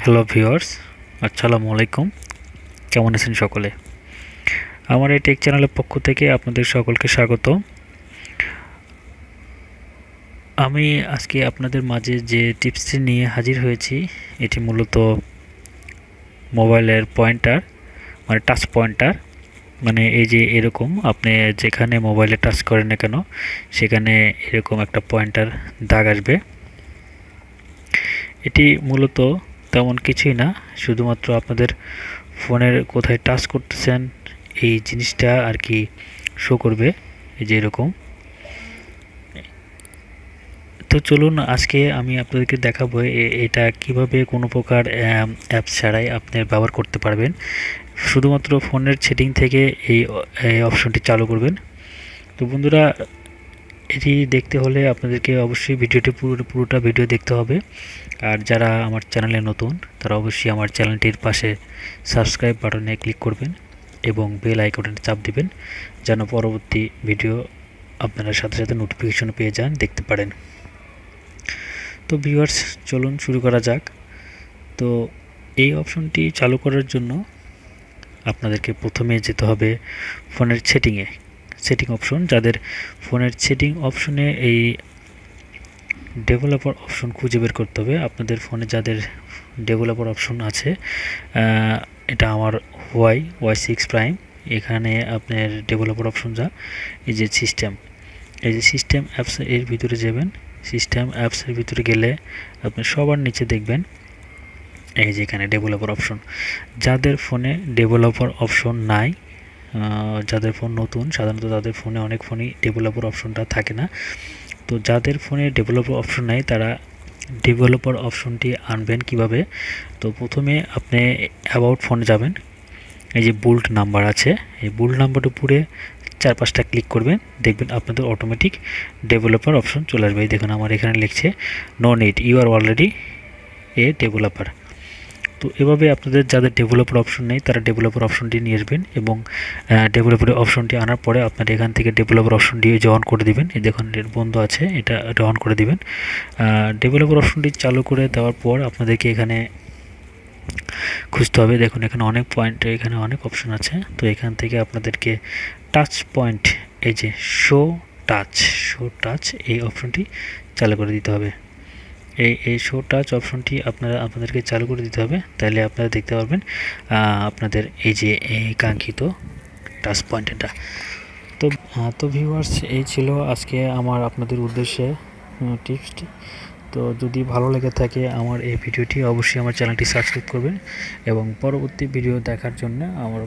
Hello viewers, আসসালামু আলাইকুম। কেমন আছেন সকলে? আমার এই টেক চ্যানেলের পক্ষ থেকে আপনাদের সকলকে স্বাগত। আমি আজকে আপনাদের মাঝে যে টিপসটি নিয়ে হাজির হয়েছি, এটি মূলত মোবাইলের পয়েন্টার, মানে টাচ পয়েন্টার। মানে এই যে এরকম আপনি যেখানে মোবাইলে টাচ করেন না কেন, সেখানে এরকম একটা পয়েন্টার দাগ আসবে। এটি মূলত তেমন কিছুই না, শুধুমাত্র আপনাদের ফোনের কোথায় টাচ করতেছেন এই জিনিসটা আর কি শো করবে, এই যে এরকম। তো চলুন আজকে আমি আপনাদেরকে দেখাবো এটা কিভাবে কোনো প্রকার অ্যাপস ছাড়াই আপনি ব্যবহার করতে পারবেন। শুধুমাত্র ফোনের সেটিং থেকে এই অপশনটি চালু করবেন। তো বন্ধুরা, এটি দেখতে হলে আপনাদেরকে অবশ্যই ভিডিওটি পুরোটা ভিডিও দেখতে হবে। আর যারা আমার চ্যানেলে নতুন, তারা অবশ্যই আমার চ্যানেলটির পাশে সাবস্ক্রাইব বাটনে ক্লিক করবেন এবং বেল আইকনে চাপ দিবেন, যেন পরবর্তী ভিডিও আপনারা সাথে সাথে নোটিফিকেশন পেয়ে যান, দেখতে পারেন। তো ভিউয়ার্স, চলুন শুরু করা যাক। তো এই অপশনটি চালু করার জন্য আপনাদেরকে প্রথমে যেতে হবে ফোনের সেটিং অপশন। যাদের ফোনের সেটিং অপশনে এই ডেভেলপার অপশন খুঁজে বের করতে হবে। আপনাদের ফোনে যাদের ডেভেলপার অপশন আছে, এটা আমার ওয়াই6 প্রাইম, এখানে আপনার ডেভেলপার অপশন এই যে সিস্টেম অ্যাপস এর ভিতরে যাবেন। সিস্টেম অ্যাপসের ভিতরে গেলে আপনি সবার নিচে দেখবেন এই যে এখানে ডেভেলপার অপশন। যাদের ফোনে ডেভেলপার অপশন নাই, যাদের ফোন নতুন, সাধারণত তাদের ফোনে অনেক ফোনই ডেভেলপার অপশনটা থাকে না। তো যাদের ফোনে ডেভেলপার অপশন নাই, তারা ডেভেলপার অপশনটি আনবেন কিভাবে? তো প্রথমে আপনি অ্যাবাউট ফোনে যাবেন। এই যে বোল্ড নাম্বার আছে, এই বোল্ড নাম্বারটা উপরে 4-5টা ক্লিক করবেন, দেখবেন আপনাদের অটোমেটিক ডেভেলপার অপশন চলে আসবে। দেখুন আমার এখানে লিখছে no need, you are already a developer. তো এভাবে আপনাদের যাদের ডেভেলপার অপশন নেই, তারা ডেভেলপার অপশনটি নিয়ে আসবেন এবং ডেভেলপার অপশনটি আনার পরে আপনারা এখান থেকে ডেভেলপার অপশনটি অন করে দিবেন। এই দেখুন বন্ধ আছে, এটা অন করে দিবেন। ডেভেলপার অপশনটি চালু করে দেওয়ার পর আপনাদেরকে এখানে খুঁজতে হবে। দেখুন এখানে অনেক পয়েন্ট, এখানে অনেক অপশন আছে। তো এখান থেকে আপনাদেরকে টাচ পয়েন্ট, এই যে শো টাচ এই অপশনটি চালু করে দিতে হবে। এই শো টাচ অপশনটি আপনাদেরকে চালু করে দিতে হবে, তাহলে আপনারা দেখতে পারবেন আপনাদের এই যে এই কাঙ্ক্ষিত টাচ পয়েন্টটা। তো ভিউয়ার্স, এই ছিল আজকে আমার আপনাদের উদ্দেশ্যে টিপসটি। তো যদি ভালো লেগে থাকে আমার এই ভিডিওটি, অবশ্যই আমার চ্যানেলটি সাবস্ক্রাইব করবেন এবং পরবর্তী ভিডিও দেখার জন্য আমার